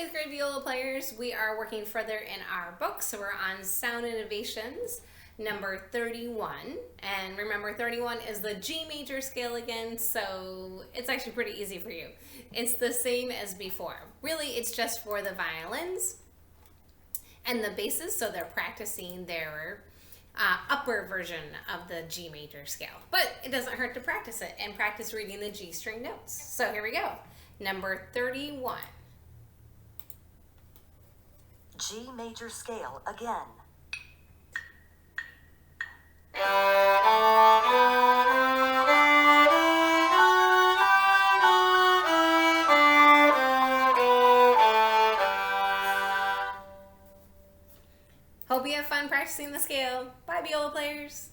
fifth grade viola players, we are working further in our book, so we're on Sound Innovations, number 31. And remember, 31 is the G major scale again, so it's actually pretty easy for you. It's the same as before. Really, it's just for the violins and the basses, so they're practicing their upper version of the G major scale. But it doesn't hurt to practice it and practice reading the G string notes. So here we go. Number 31. G major scale again. Hope you have fun practicing the scale. Bye, viola players.